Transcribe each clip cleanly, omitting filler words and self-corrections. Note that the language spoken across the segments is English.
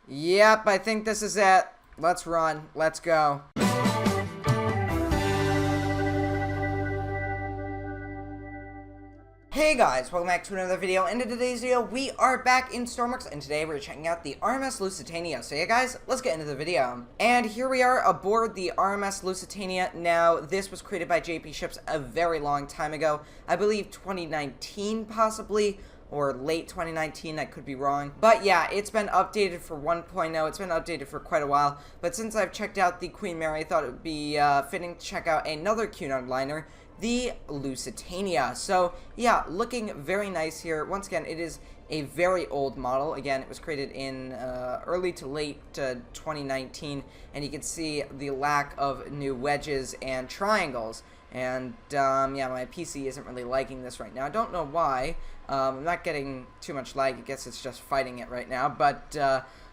Yep, I think this is it. Let's run. Let's go. Hey guys, welcome back to another video, and in today's video, we are back in Stormworks, and today we're checking out the RMS Lusitania. So yeah guys, let's get into the video. And here we are aboard the RMS Lusitania. Now, this was created by JP Ships a very long time ago. I believe 2019 possibly, or late 2019, I could be wrong. But yeah, it's been updated for 1.0, it's been updated for quite a while. But since I've checked out the Queen Mary, I thought it would be fitting to check out another Cunard liner, the Lusitania. So yeah, looking very nice here. Once again, it is a very old model. Again, it was created in early to late 2019, and you can see the lack of new wedges and triangles. And yeah, my PC isn't really liking this right now. I don't know why. I'm not getting too much lag. I guess it's just fighting it right now, but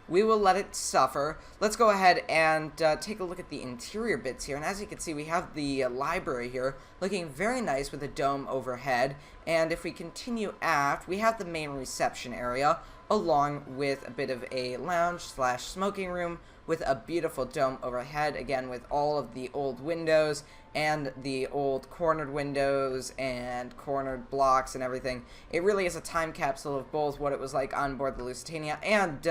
we will let it suffer. Let's go ahead and take a look at the interior bits here. And as you can see, we have the library here looking very nice with a dome overhead. And if we continue aft, we have the main reception area along with a bit of a lounge / smoking room with a beautiful dome overhead, again with all of the old windows and the old cornered windows and cornered blocks and everything. It really is a time capsule of both what it was like on board the Lusitania and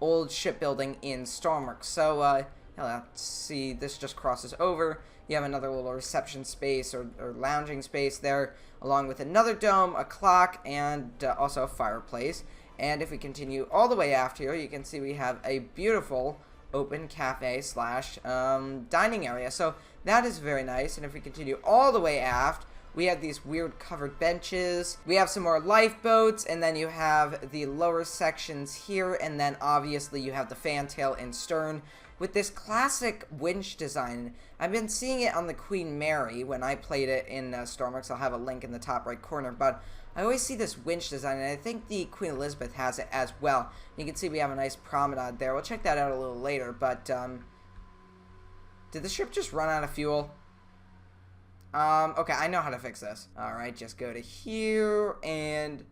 old shipbuilding in Stormworks. So let's see, this just crosses over. You have another little reception space or lounging space there, along with another dome, a clock, and also a fireplace. And if we continue all the way aft here, you can see we have a beautiful open cafe / dining area. So that is very nice. And if we continue all the way aft, we have these weird covered benches. We have some more lifeboats, and then you have the lower sections here, and then obviously you have the fantail and stern with this classic winch design. I've been seeing it on the Queen Mary when I played it in Stormworks. I'll have a link in the top right corner, but I always see this winch design, and I think the Queen Elizabeth has it as well. You can see we have a nice promenade there. We'll check that out a little later, but did the ship just run out of fuel? Okay, I know how to fix this. Alright, just go to here, and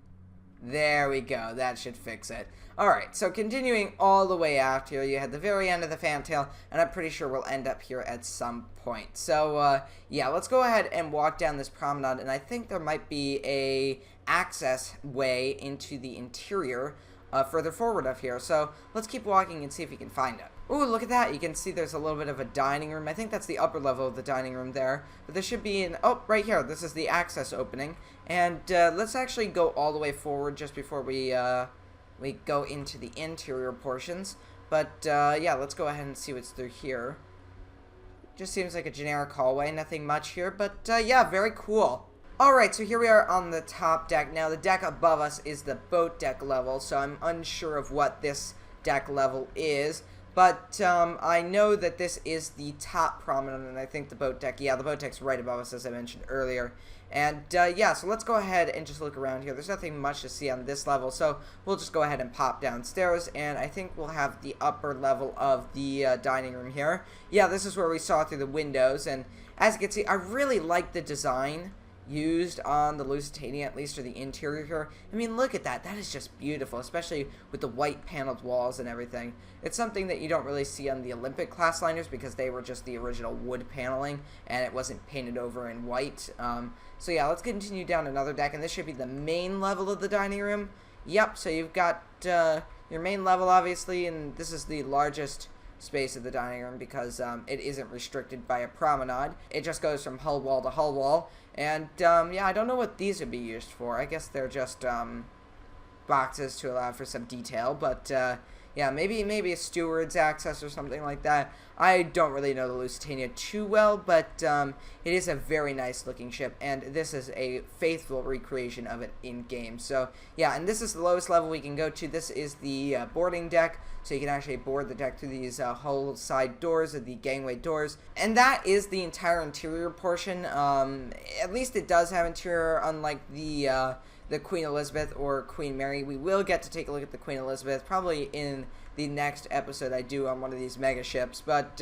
there we go. That should fix it. Alright, so continuing all the way aft here, you had the very end of the fantail, and I'm pretty sure we'll end up here at some point. So, yeah, let's go ahead and walk down this promenade, and I think there might be a access way into the interior further forward up here. So let's keep walking and see if we can find it. Ooh, look at that. You can see there's a little bit of a dining room. I think that's the upper level of the dining room there. But there should be an... Oh, right here. This is the access opening. And let's actually go all the way forward just before we go into the interior portions. But, yeah, let's go ahead and see what's through here. Just seems like a generic hallway. Nothing much here. But, yeah, very cool. Alright, so here we are on the top deck. Now, the deck above us is the boat deck level, so I'm unsure of what this deck level is. But I know that this is the top promenade, and I think the boat deck, yeah, the boat deck's right above us, as I mentioned earlier. And, yeah, so let's go ahead and just look around here. There's nothing much to see on this level, so we'll just go ahead and pop downstairs, and I think we'll have the upper level of the dining room here. Yeah, this is where we saw through the windows, and as you can see, I really like the design used on the Lusitania, at least for the interior here. I mean, look at that. That is just beautiful, especially with the white paneled walls and everything. It's something that you don't really see on the Olympic class liners because they were just the original wood paneling and it wasn't painted over in white. So yeah, let's continue down another deck, and this should be the main level of the dining room. Yep, so you've got your main level, obviously, and this is the largest space of the dining room because it isn't restricted by a promenade. It just goes from hull wall to hull wall. And, yeah, I don't know what these would be used for. I guess they're just, boxes to allow for some detail, but, yeah, maybe a steward's access or something like that. I don't really know the Lusitania too well, but, it is a very nice looking ship, and this is a faithful recreation of it in-game. So, yeah, and this is the lowest level we can go to. This is the, boarding deck, so you can actually board the deck through these, hull side doors, or the gangway doors. And that is the entire interior portion. At least it does have interior, unlike the Queen Elizabeth or Queen Mary. We will get to take a look at the Queen Elizabeth probably in the next episode I do on one of these mega ships. But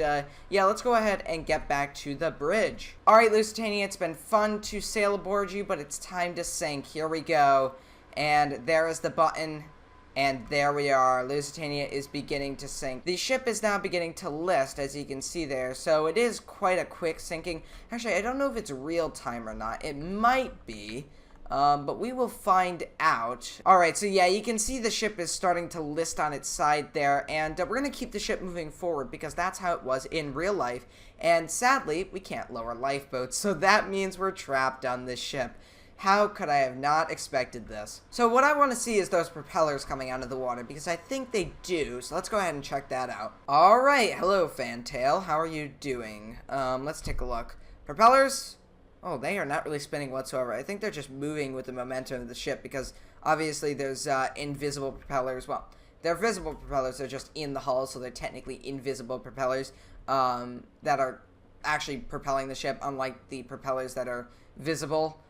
yeah, let's go ahead and get back to the bridge. Alright, Lusitania, it's been fun to sail aboard you, but it's time to sink. Here we go. And there is the button. And there we are. Lusitania is beginning to sink. The ship is now beginning to list, as you can see there. So it is quite a quick sinking. Actually, I don't know if it's real time or not. It might be. But we will find out. Alright, so yeah, you can see the ship is starting to list on its side there, and we're going to keep the ship moving forward because that's how it was in real life, and sadly, we can't lower lifeboats, so that means we're trapped on this ship. How could I have not expected this? So what I want to see is those propellers coming out of the water, because I think they do, so let's go ahead and check that out. Alright, hello Fantail, how are you doing? Let's take a look. Propellers? Oh, they are not really spinning whatsoever. I think they're just moving with the momentum of the ship because obviously there's invisible propellers. Well, they're visible propellers. They're just in the hull, so they're technically invisible propellers that are actually propelling the ship, unlike the propellers that are visible.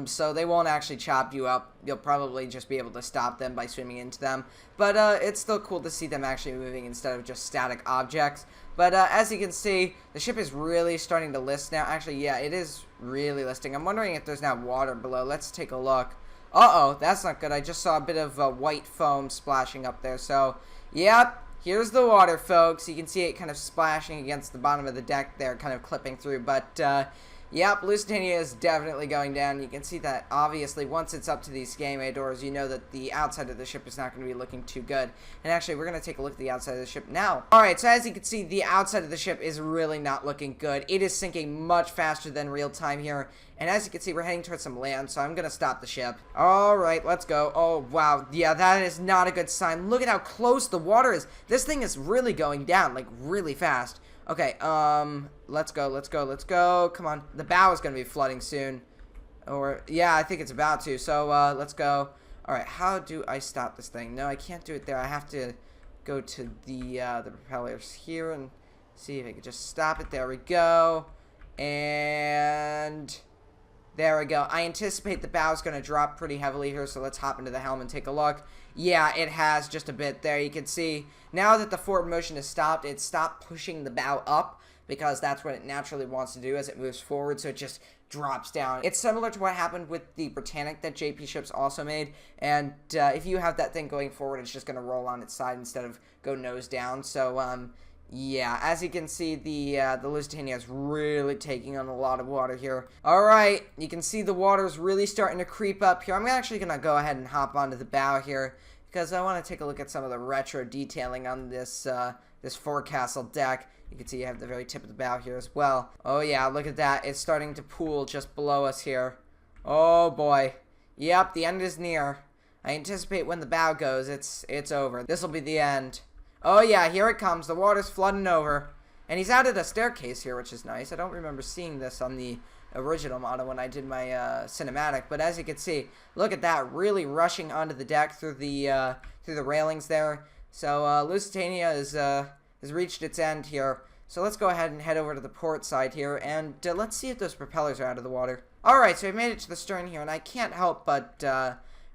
So they won't actually chop you up. You'll probably just be able to stop them by swimming into them. But it's still cool to see them actually moving instead of just static objects. But as you can see, the ship is really starting to list now. Actually, yeah, it is really listing. I'm wondering if there's now water below. Let's take a look. Uh-oh, that's not good. I just saw a bit of white foam splashing up there. So, yep, here's the water, folks. You can see it kind of splashing against the bottom of the deck there, kind of clipping through. But, yep, Lusitania is definitely going down. You can see that, obviously, once it's up to these gangway doors, you know that the outside of the ship is not going to be looking too good. And actually, we're going to take a look at the outside of the ship now. Alright, so as you can see, the outside of the ship is really not looking good. It is sinking much faster than real time here. And as you can see, we're heading towards some land, so I'm going to stop the ship. Alright, let's go. Oh, wow. Yeah, that is not a good sign. Look at how close the water is. This thing is really going down, like, really fast. Okay, let's go. Come on. The bow is going to be flooding soon. Or, yeah, I think it's about to. So, let's go. Alright, how do I stop this thing? No, I can't do it there. I have to go to the propellers here and see if I can just stop it. There we go. And there we go. I anticipate the bow is going to drop pretty heavily here, so let's hop into the helm and take a look. Yeah, it has just a bit there. You can see now that the forward motion has stopped, it stopped pushing the bow up because that's what it naturally wants to do as it moves forward, so it just drops down. It's similar to what happened with the Britannic that JP Ships also made, and if you have that thing going forward, it's just going to roll on its side instead of go nose down. So, yeah, as you can see, the Lusitania is really taking on a lot of water here. Alright, you can see the water is really starting to creep up here. I'm actually going to go ahead and hop onto the bow here because I want to take a look at some of the retro detailing on this this forecastle deck. You can see you have the very tip of the bow here as well. Oh yeah, look at that. It's starting to pool just below us here. Oh boy. Yep, the end is near. I anticipate when the bow goes, it's over. This will be the end. Oh yeah, here it comes. The water's flooding over. And he's added a staircase here, which is nice. I don't remember seeing this on the original model when I did my cinematic. But as you can see, look at that. Really rushing onto the deck through the railings there. So Lusitania has reached its end here. So let's go ahead and head over to the port side here. And let's see if those propellers are out of the water. Alright, so we made it to the stern here. And I can't help but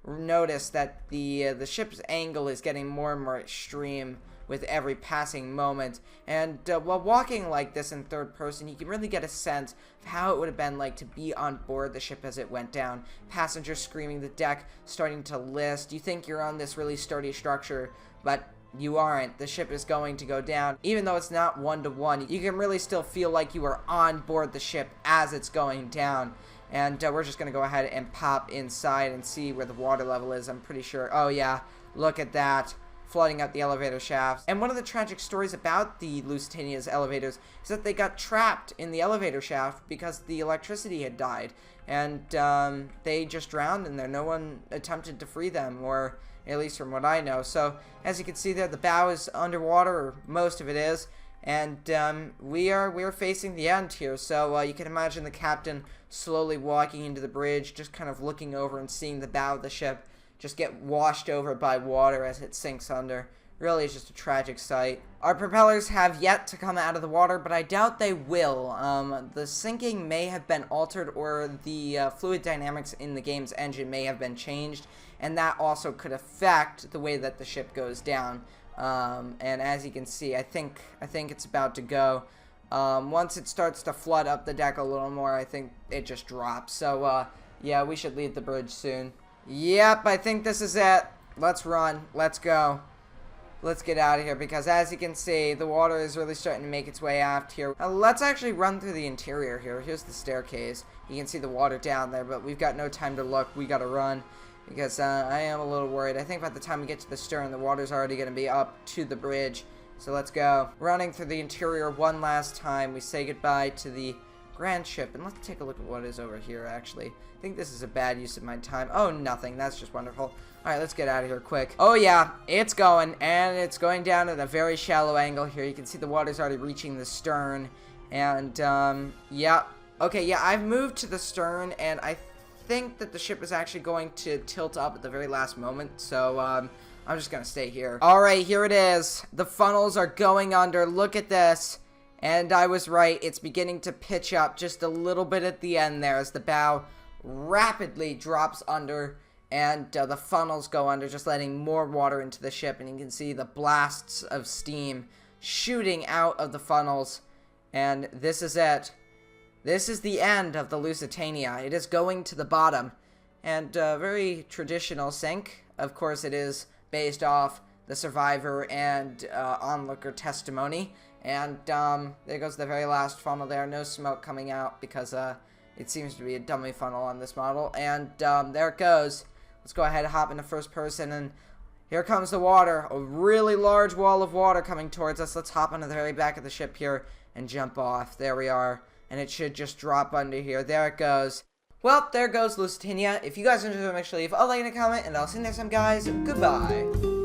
notice that the ship's angle is getting more and more extreme with every passing moment, and while walking like this in third person, you can really get a sense of how it would have been like to be on board the ship as it went down. Passengers screaming, the deck starting to list. You think you're on this really sturdy structure, but you aren't. The ship is going to go down. Even though it's not one-to-one, you can really still feel like you are on board the ship as it's going down. And we're just going to go ahead and pop inside and see where the water level is. I'm pretty sure. Oh yeah, look at that. Flooding out the elevator shafts. And one of the tragic stories about the Lusitania's elevators is that they got trapped in the elevator shaft because the electricity had died. And they just drowned in there. No one attempted to free them, or at least from what I know. So as you can see there, the bow is underwater, or most of it is. And we're facing the end here. So you can imagine the captain slowly walking into the bridge, just kind of looking over and seeing the bow of the ship just get washed over by water as it sinks under. Really, it's just a tragic sight. Our propellers have yet to come out of the water, but I doubt they will. The sinking may have been altered, or the fluid dynamics in the game's engine may have been changed, and that also could affect the way that the ship goes down. And as you can see, I think it's about to go. Once it starts to flood up the deck a little more, I think it just drops. So, yeah, we should leave the bridge soon. Yep, I think this is it. let's run. Let's go. Let's get out of here because as you can see, the water is really starting to make its way aft here. Let's actually run through the interior here. Here's the staircase. You can see the water down there, but we've got no time to look. We gotta run because I am a little worried. I think by the time we get to the stern, the water's already gonna be up to the bridge. So let's go. Running through the interior one last time. We say goodbye to the grand ship, and let's take a look at what is over here, actually. I think this is a bad use of my time. Oh, nothing. That's just wonderful. Alright, let's get out of here quick. Oh, yeah. It's going, and it's going down at a very shallow angle here. You can see the water's already reaching the stern, and, yeah. Okay, yeah, I've moved to the stern, and I think that the ship is actually going to tilt up at the very last moment, so, I'm just gonna stay here. Alright, here it is. The funnels are going under. Look at this. And I was right, it's beginning to pitch up just a little bit at the end there as the bow rapidly drops under and the funnels go under, just letting more water into the ship. And you can see the blasts of steam shooting out of the funnels. And this is it. This is the end of the Lusitania. It is going to the bottom. And very traditional sink. Of course, it is based off the survivor and onlooker testimony. And there goes the very last funnel there. No smoke coming out because it seems to be a dummy funnel on this model. And there it goes. Let's go ahead and hop into first person. And here comes the water. A really large wall of water coming towards us. Let's hop onto the very back of the ship here and jump off. There we are. And it should just drop under here. There it goes. Well, there goes Lusitania. If you guys enjoyed it, make sure to leave a like and a comment. And I'll see you next time, guys. Goodbye.